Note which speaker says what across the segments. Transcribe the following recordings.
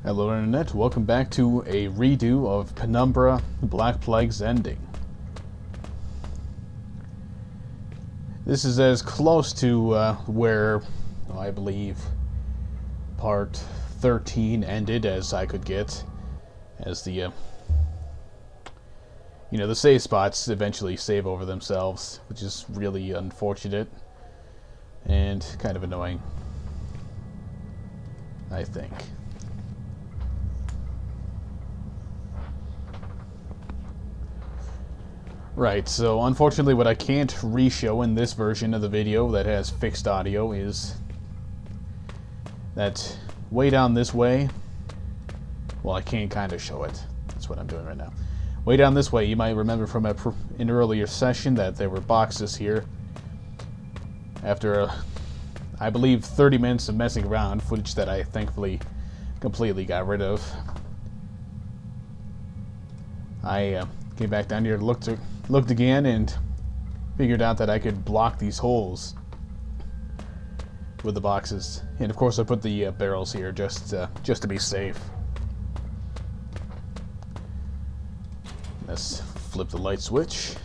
Speaker 1: Hello Internet, welcome back to a redo of Penumbra Black Plague's ending. This is as close to where I believe part 13 ended as I could get, as the the save spots eventually save over themselves, which is really unfortunate and kind of annoying, I think. Right, so unfortunately what I can't re-show in this version of the video that has fixed audio is that way down this way, well, I can't kind of show it. That's what I'm doing right now. Way down this way, you might remember from an earlier session that there were boxes here. After, I believe, 30 minutes of messing around, footage that I thankfully completely got rid of, I came back down here, looked again, and figured out that I could block these holes with the boxes. And of course I put the barrels here just to be safe. Let's flip the light switch.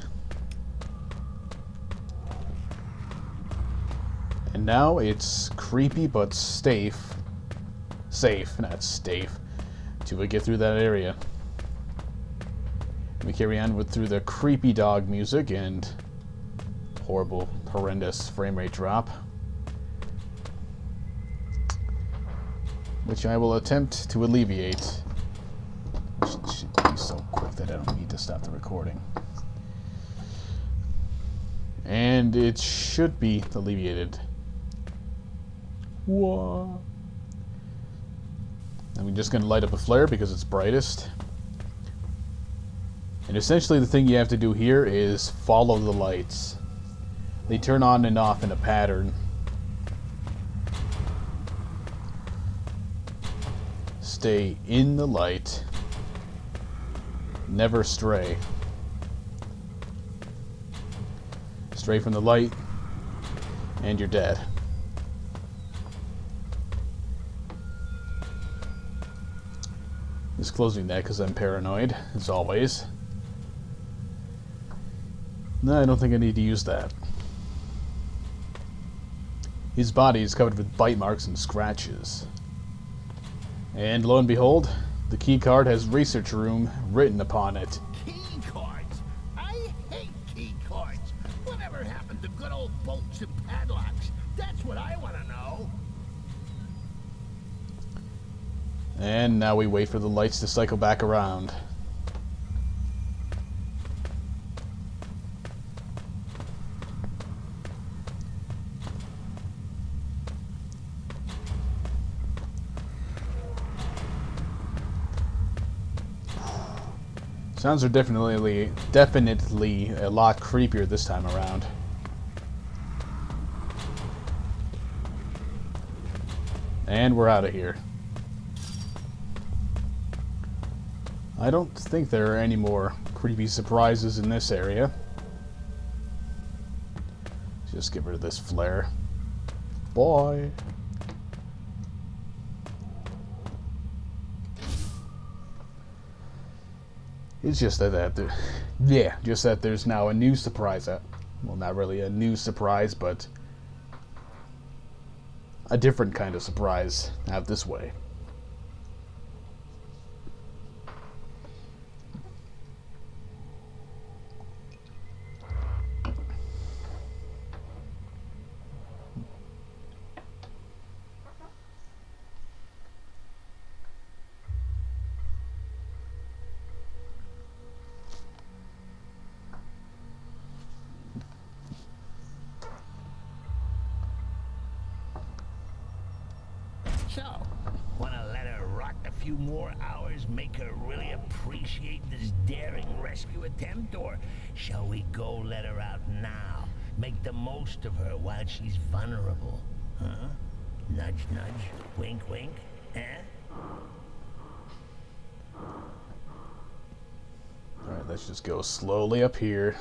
Speaker 1: And now it's creepy but safe, not safe, till we get through that area. We carry on through the creepy dog music and horrendous frame rate drop, which I will attempt to alleviate. It should be so quick that I don't need to stop the recording. And it should be alleviated. Whoa. And we're just going to light up a flare because it's brightest. And essentially the thing you have to do here is follow the lights. They turn on and off in a pattern. Stay in the light. Never stray. Stray from the light and you're dead. Just closing that because I'm paranoid, as always. No, I don't think I need to use that. His body is covered with bite marks and scratches. And lo and behold, the key card has research room written upon it.
Speaker 2: Key cards? I hate key cards. Whatever happened to good old bolts and padlocks? That's what I want to know.
Speaker 1: And now we wait for the lights to cycle back around. Sounds are definitely a lot creepier this time around. And we're out of here. I don't think there are any more creepy surprises in this area. Just get rid of this flare. Boy. It's just that there's now a new surprise. Well, not really a new surprise, but a different kind of surprise out this way.
Speaker 2: So, wanna let her rot a few more hours, make her really appreciate this daring rescue attempt? Or shall we go let her out now? Make the most of her while she's vulnerable? Huh? Nudge, nudge, wink, wink, eh?
Speaker 1: Alright, let's just go slowly up here.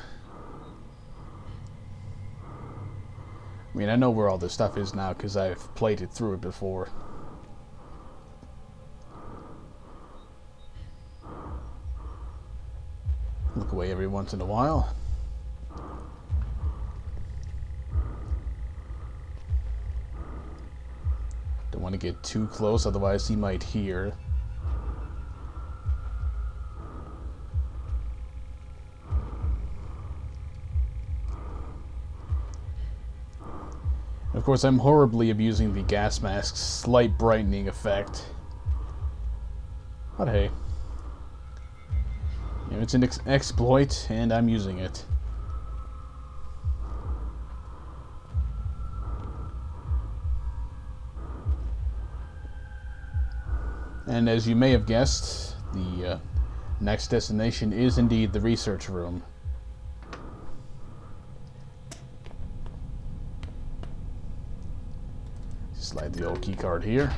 Speaker 1: I mean, I know where all this stuff is now because I've played it through it before. Look away every once in a while. Don't want to get too close, otherwise he might hear. Of course, I'm horribly abusing the gas mask's slight brightening effect. But hey. You know, it's an exploit, and I'm using it. And as you may have guessed, the next destination is indeed the research room. Slide the old key card here.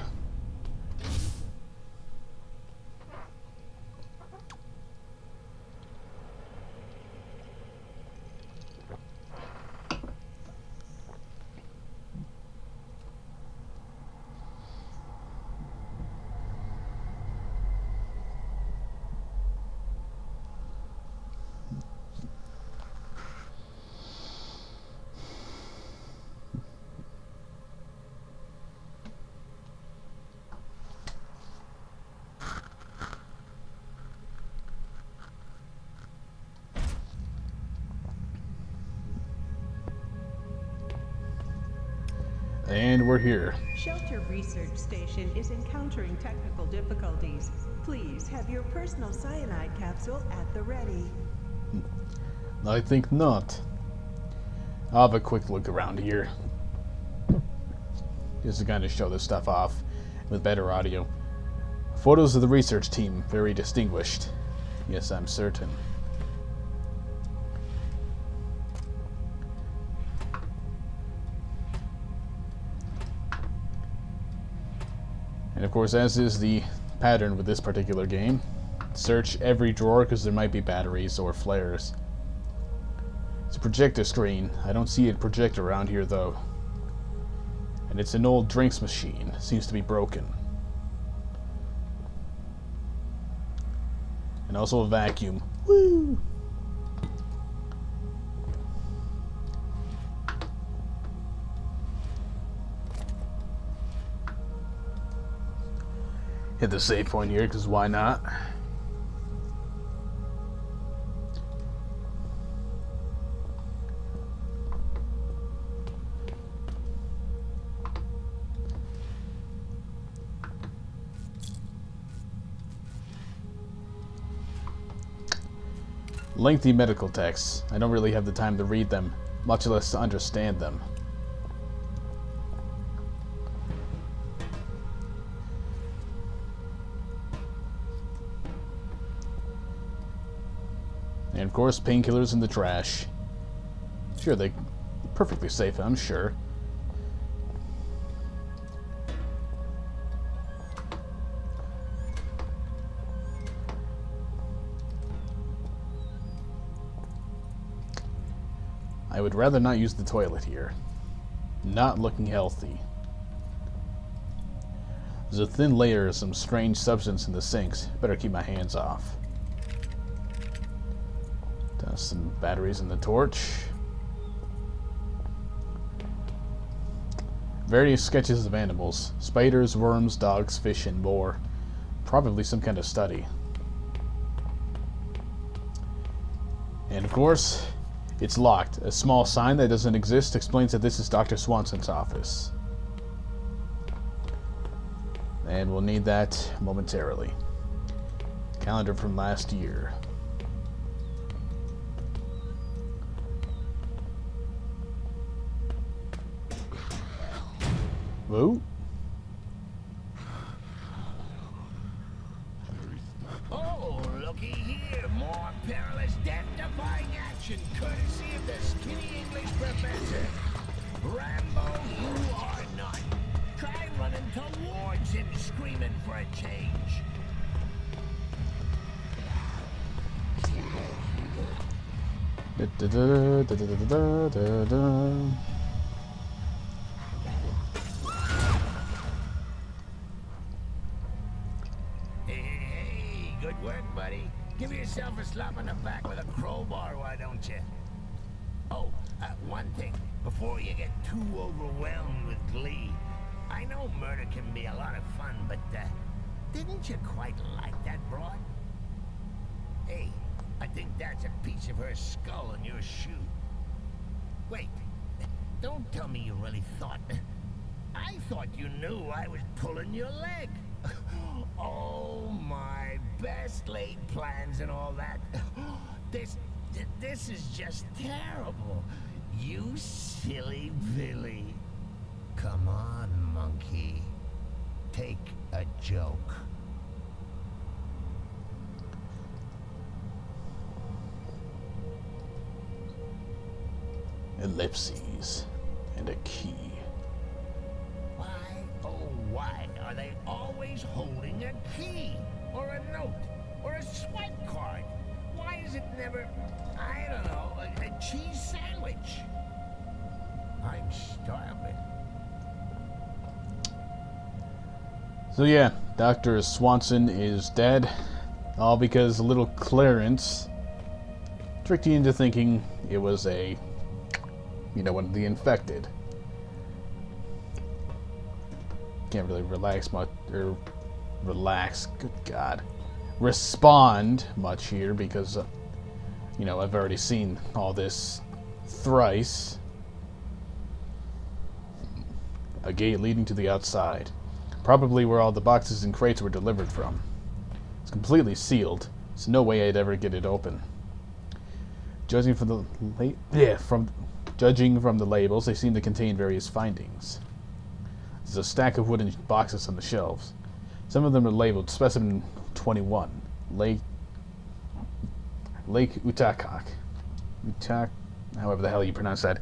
Speaker 1: And we're here.
Speaker 3: Shelter Research Station is encountering technical difficulties. Please have your personal cyanide capsule at the ready.
Speaker 1: I think not. I'll have a quick look around here. Just to kind of show this stuff off with better audio. Photos of the research team, very distinguished. Yes, I'm certain. And of course, as is the pattern with this particular game, search every drawer because there might be batteries or flares. It's a projector screen. I don't see a projector around here though. And it's an old drinks machine. Seems to be broken. And also a vacuum. Woo! Hit the save point here, because why not? Lengthy medical texts. I don't really have the time to read them, much less to understand them. And of course, painkillers in the trash. Sure, they're perfectly safe, I'm sure. I would rather not use the toilet here. Not looking healthy. There's a thin layer of some strange substance in the sinks. Better keep my hands off. Some batteries in the torch. Various sketches of animals. Spiders, worms, dogs, fish, and more. Probably some kind of study. And of course, it's locked. A small sign that doesn't exist explains that this is Dr. Swanson's office. And we'll need that momentarily. Calendar from last year. Whoa.
Speaker 2: Oh, looky here. More perilous death-defying action courtesy of the skinny English professor. Rambo, you are not. Try running towards him screaming for a change.
Speaker 1: Da, da, da, da, da, da, da, da.
Speaker 2: Hey, good work, buddy. Give yourself a slap on the back with a crowbar, why don't you? Oh, one thing, before you get too overwhelmed with glee. I know murder can be a lot of fun, but, didn't you quite like that broad? Hey, I think that's a piece of her skull in your shoe. Wait, don't tell me you really thought... I thought you knew I was pulling your leg. Oh, my best laid plans and all that. This is just terrible. You silly Billy. Come on, monkey. Take a joke.
Speaker 1: Ellipses and a key.
Speaker 2: Why, oh why, are they always holding a key? Or a note? Or a swipe card? Why is it never, I don't know, a cheese sandwich? I'm starving.
Speaker 1: So yeah, Dr. Swanson is dead. All because little Clarence tricked you into thinking it was one of the infected. Can't really relax much, or good God, respond much here because, I've already seen all this thrice. A gate leading to the outside. Probably where all the boxes and crates were delivered from. It's completely sealed, so no way I'd ever get it open. Judging from the labels, they seem to contain various findings. There's a stack of wooden boxes on the shelves. Some of them are labeled Specimen 21, Lake Utakak. However the hell you pronounce that.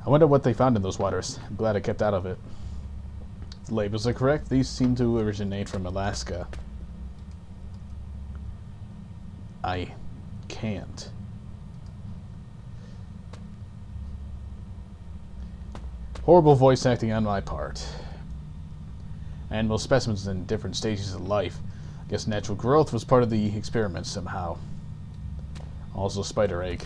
Speaker 1: I wonder what they found in those waters. I'm glad I kept out of it. The labels are correct. These seem to originate from Alaska. I can't. Horrible voice acting on my part. Animal specimens in different stages of life. I guess natural growth was part of the experiment somehow. Also spider egg.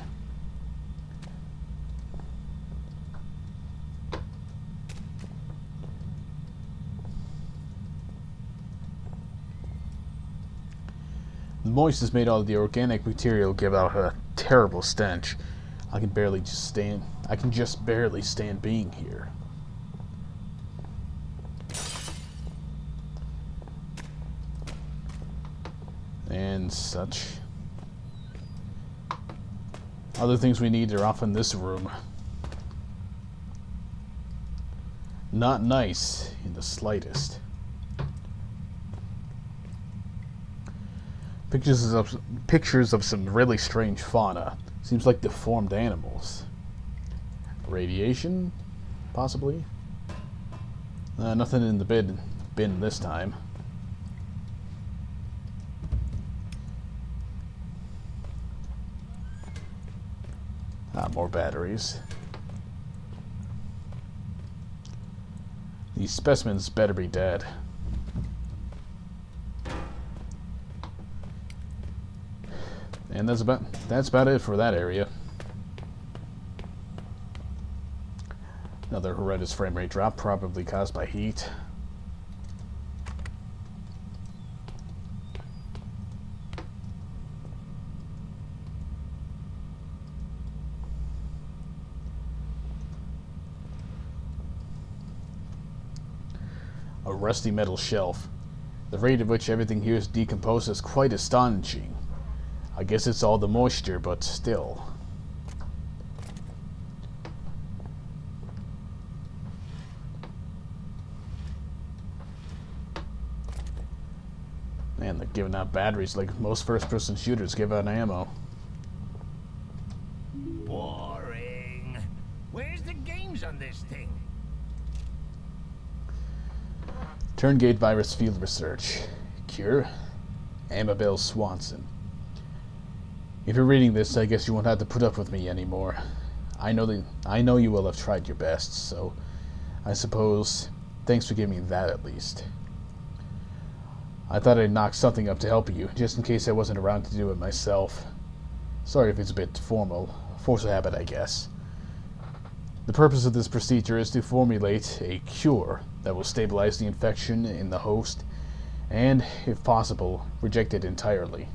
Speaker 1: The moist made all the organic material give out a terrible stench. I can just barely stand being here. And such. Other things we need are off in this room. Not nice in the slightest. Pictures of some really strange fauna. Seems like deformed animals. Radiation? Possibly? Nothing in the bin this time. More batteries. These specimens better be dead. And that's about it for that area. Another horrendous frame rate drop, probably caused by heat. A rusty metal shelf. The rate at which everything here is decomposed is quite astonishing. I guess it's all the moisture, but still. Man, they're giving out batteries like most first-person shooters give out ammo.
Speaker 2: Boring. Where's the games on this thing?
Speaker 1: Turngate virus field research. Cure? Amabel Swanson. If you're reading this, I guess you won't have to put up with me anymore. I know you will have tried your best, so I suppose thanks for giving me that at least. I thought I'd knock something up to help you, just in case I wasn't around to do it myself. Sorry if it's a bit formal. Force of habit, I guess. The purpose of this procedure is to formulate a cure that will stabilize the infection in the host and, if possible, reject it entirely.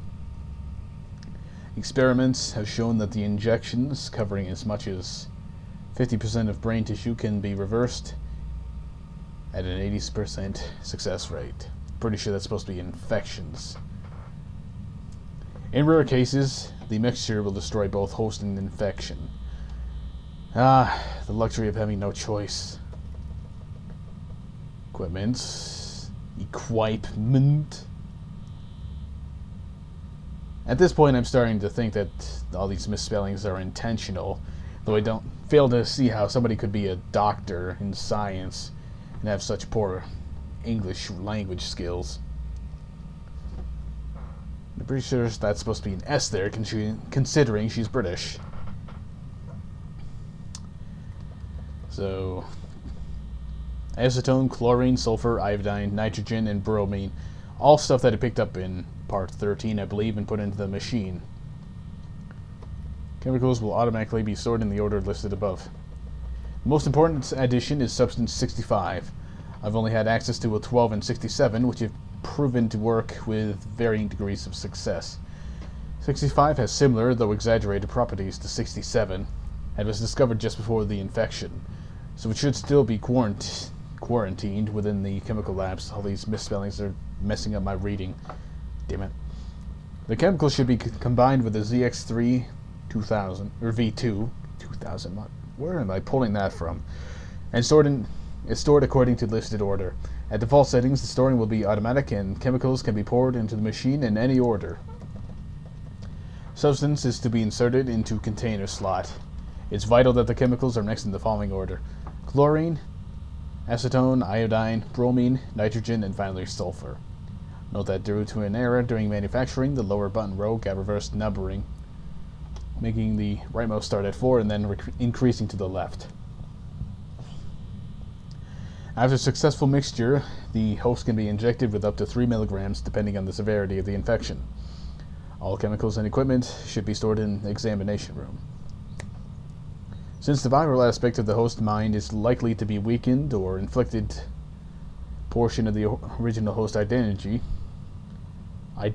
Speaker 1: Experiments have shown that the injections, covering as much as 50% of brain tissue, can be reversed at an 80% success rate. Pretty sure that's supposed to be infections. In rare cases, the mixture will destroy both host and infection. Ah, the luxury of having no choice. Equipment. At this point, I'm starting to think that all these misspellings are intentional, though I don't fail to see how somebody could be a doctor in science and have such poor English language skills. I'm pretty sure that's supposed to be an S there, considering she's British. So, acetone, chlorine, sulfur, iodine, nitrogen, and bromine. All stuff that I picked up in part 13, I believe, and put into the machine. Chemicals will automatically be stored in the order listed above. The most important addition is substance 65. I've only had access to a 12 and 67, which have proven to work with varying degrees of success. 65 has similar, though exaggerated, properties to 67, and was discovered just before the infection, so it should still be quarantined within the chemical labs. All these misspellings are messing up my reading. Damn it. The chemical should be combined with the ZX3 2000, or V2 2000. Where am I pulling that from? And is stored according to listed order. At default settings, the storing will be automatic, and chemicals can be poured into the machine in any order. Substance is to be inserted into container slot. It's vital that the chemicals are mixed in the following order: chlorine, acetone, iodine, bromine, nitrogen, and finally sulfur. Note that due to an error during manufacturing, the lower button row got reversed numbering, making the rightmost start at 4 and then increasing to the left. After successful mixture, the host can be injected with up to 3 milligrams depending on the severity of the infection. All chemicals and equipment should be stored in the examination room. Since the viral aspect of the host mind is likely to be weakened or inflicted portion of the original host identity, what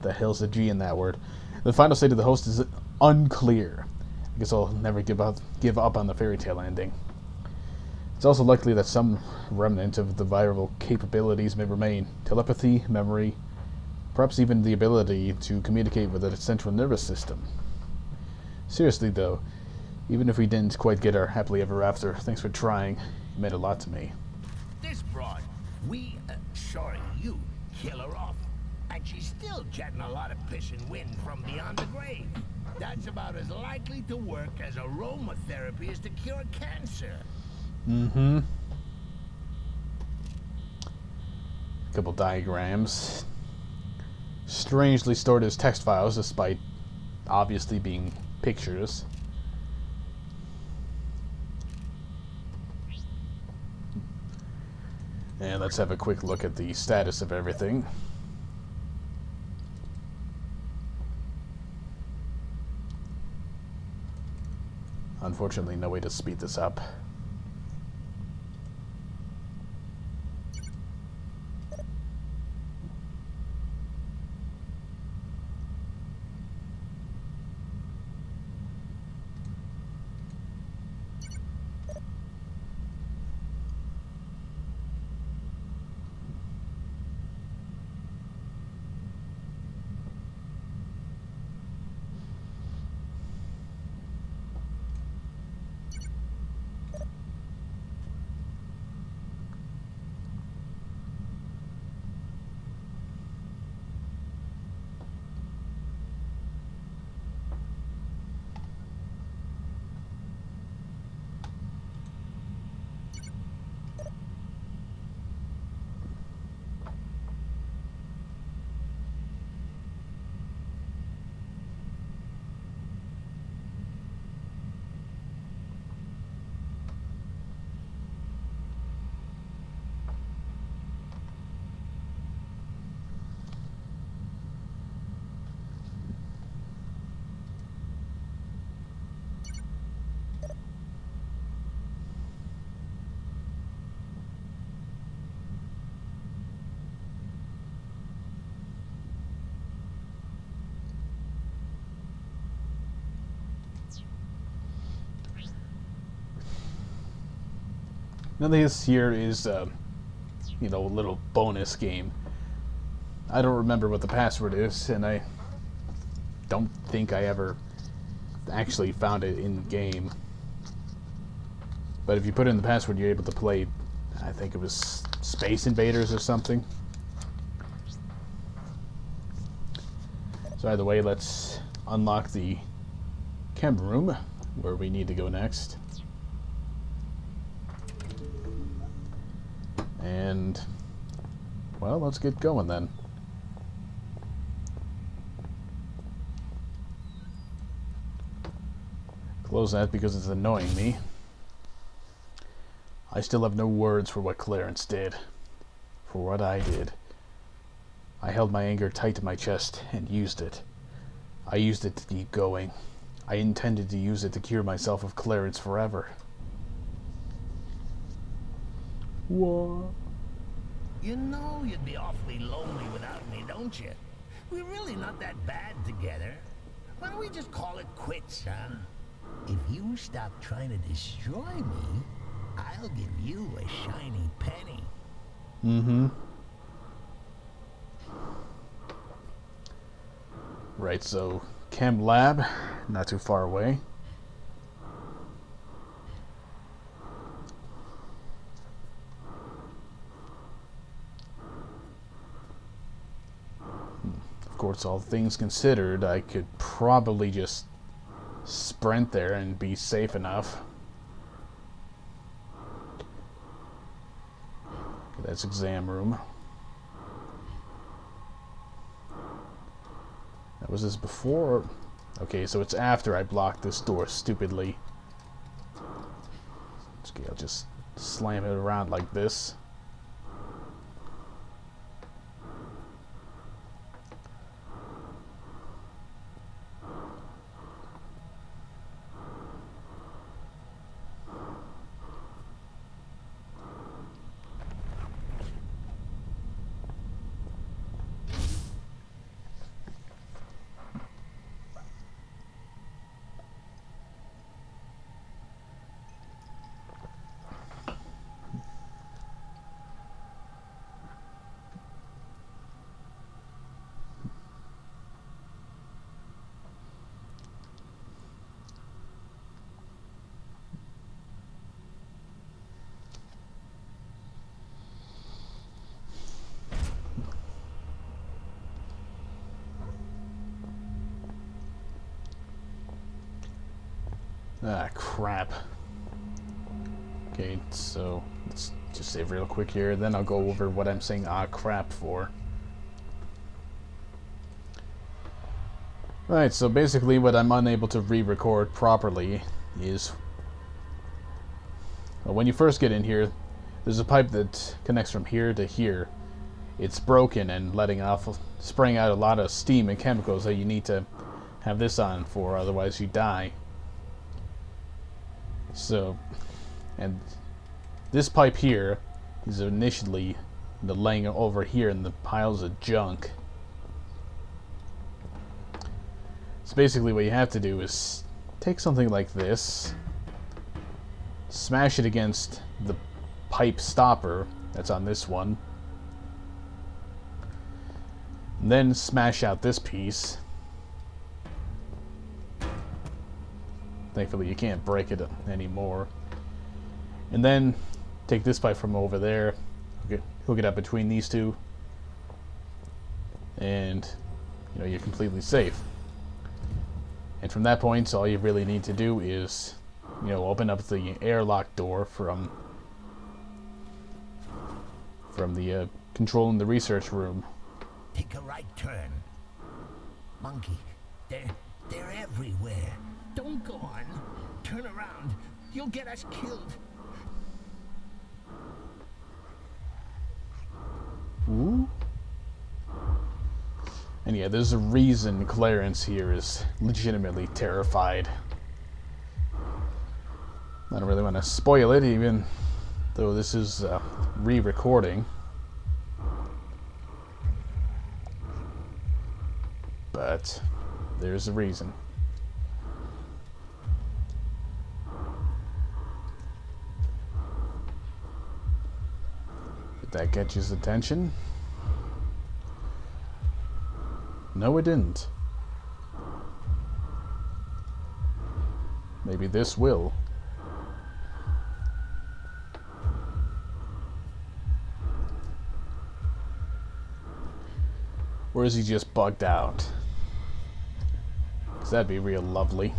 Speaker 1: the hell's the G in that word? The final state of the host is unclear. I guess I'll never give up on the fairy tale ending. It's also likely that some remnant of the viral capabilities may remain: telepathy, memory, perhaps even the ability to communicate with the central nervous system. Seriously though, even if we didn't quite get our happily ever after, thanks for trying. It meant a lot to me.
Speaker 2: This broad, you kill her off. And she's still getting a lot of piss and wind from beyond the grave. That's about as likely to work as aromatherapy is to cure cancer.
Speaker 1: Mm-hmm. A couple diagrams. Strangely stored as text files, despite obviously being pictures. And let's have a quick look at the status of everything. Unfortunately, no way to speed this up. Now this here is, you know, a little bonus game. I don't remember what the password is, and I don't think I ever actually found it in game. But if you put in the password, you're able to play, I think it was Space Invaders or something. So either way, let's unlock the chem room, where we need to go next. And, well, let's get going then. Close that because it's annoying me. I still have no words for what Clarence did. For what I did. I held my anger tight to my chest and used it. I used it to keep going. I intended to use it to cure myself of Clarence forever. What?
Speaker 2: You know you'd be awfully lonely without me, don't you? We're really not that bad together. Why don't we just call it quits, huh? If you stop trying to destroy me, I'll give you a shiny penny.
Speaker 1: Mm-hmm. Right, so Chem Lab, not too far away. Of course, all things considered, I could probably just sprint there and be safe enough. Okay, that's exam room. Now, was this before? Okay, so it's after I blocked this door stupidly. Okay, I'll just slam it around like this. Ah, crap. Okay, so let's just save real quick here, then I'll go over what I'm saying ah crap for. Right, so basically what I'm unable to re-record properly is, well, when you first get in here, there's a pipe that connects from here to here. It's broken and spraying out a lot of steam and chemicals that you need to have this on for, otherwise you die. So, and this pipe here is initially laying over here in the piles of junk. So basically what you have to do is take something like this, smash it against the pipe stopper that's on this one, and then smash out this piece. Thankfully you can't break it anymore. And then take this pipe from over there, hook it up between these two, and you know, you're completely safe. And from that point, all you really need to do is, you know, open up the airlock door from the control in the research room.
Speaker 2: Take a right turn. Monkey, they're everywhere. Don't go on. Turn around. You'll get us killed.
Speaker 1: Ooh. And yeah, there's a reason Clarence here is legitimately terrified. I don't really want to spoil it, even though this is re-recording. But there's a reason. Did that catch his attention? No, it didn't. Maybe this will. Or is he just bugged out? Because that'd be real lovely.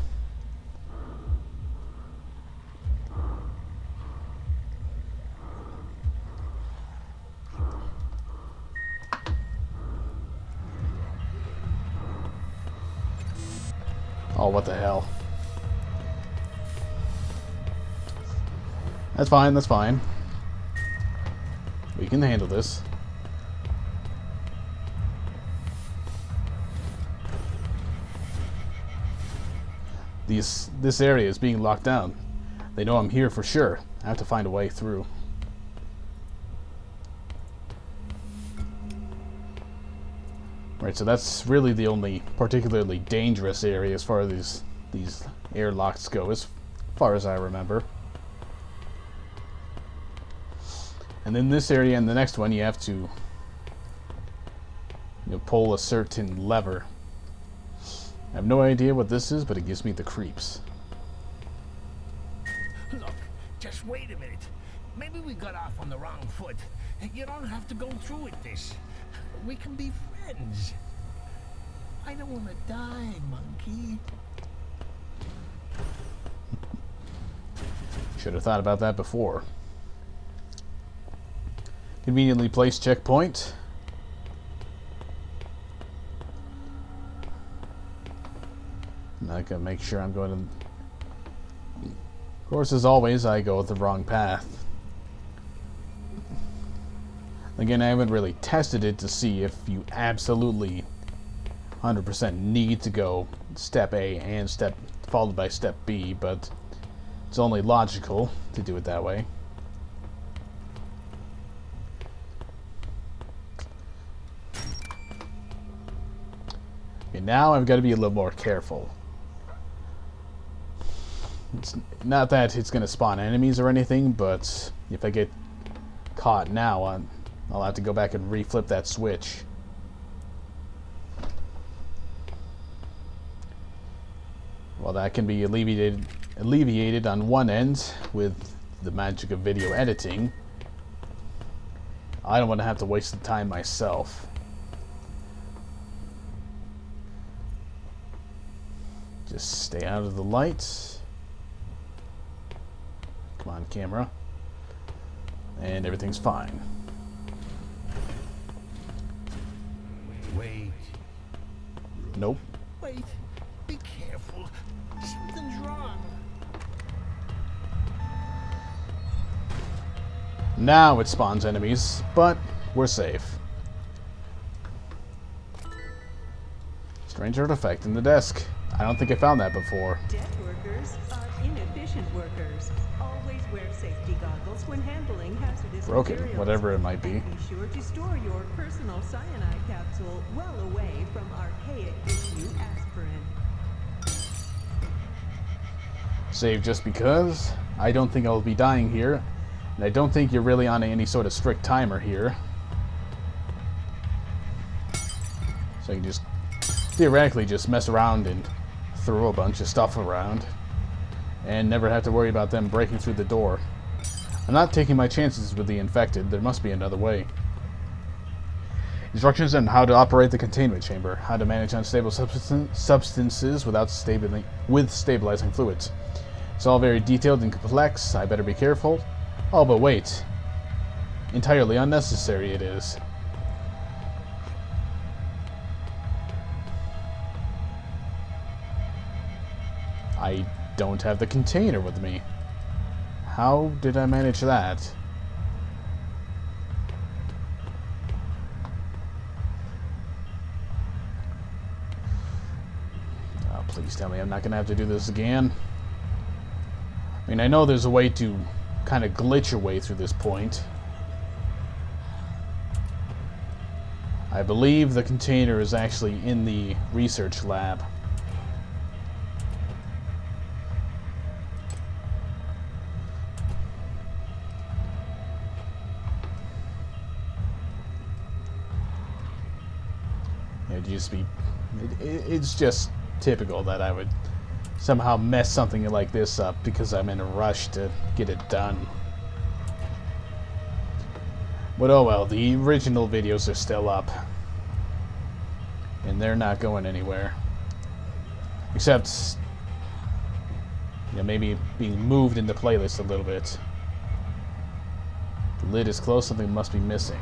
Speaker 1: Oh, what the hell. That's fine, that's fine. We can handle this. This area is being locked down. They know I'm here for sure. I have to find a way through. Right, so that's really the only particularly dangerous area as far as these airlocks go, as far as I remember. And then this area and the next one, you have to pull a certain lever. I have no idea what this is, but it gives me the creeps.
Speaker 2: Look, just wait a minute. Maybe we got off on the wrong foot. You don't have to go through with this. We can be friends. I don't want to die, monkey.
Speaker 1: Should have thought about that before. Conveniently placed checkpoint. I'm not gonna make sure I'm going to... Of course, as always, I go the wrong path. Again, I haven't really tested it to see if you absolutely 100% need to go step A and step followed by step B, but it's only logical to do it that way. Okay, now I've got to be a little more careful. It's not that it's going to spawn enemies or anything, but if I get caught now, I'll have to go back and reflip that switch. Well, that can be alleviated on one end with the magic of video editing. I don't want to have to waste the time myself. Just stay out of the lights. Come on, camera. And everything's fine.
Speaker 2: Wait.
Speaker 1: Nope.
Speaker 2: Wait. Be careful. Something's wrong.
Speaker 1: Now it spawns enemies, but we're safe. Strange artifact in the desk. I don't think I found that before.
Speaker 3: Dead workers are inefficient workers. Always wear safety goggles when handling hazardous
Speaker 1: Broken,
Speaker 3: materials.
Speaker 1: whatever it might be.
Speaker 3: And be sure to store your personal cyanide capsule well away from archaic issue aspirin.
Speaker 1: Save just because. I don't think I'll be dying here. And I don't think you're really on any sort of strict timer here. So you can just theoretically just mess around and throw a bunch of stuff around. And never have to worry about them breaking through the door. I'm not taking my chances with the infected. There must be another way. Instructions on how to operate the containment chamber. How to manage unstable substances without stabilizing fluids. It's all very detailed and complex. I better be careful. Oh, but wait. Entirely unnecessary it is. I don't have the container with me. How did I manage that? Oh, please tell me I'm not going to have to do this again. I mean, I know there's a way to kind of glitch your way through this point. I believe the container is actually in the research lab. It's just typical that I would somehow mess something like this up because I'm in a rush to get it done. But oh well, the original videos are still up. And they're not going anywhere. Except, maybe being moved in the playlist a little bit. The lid is closed, something must be missing.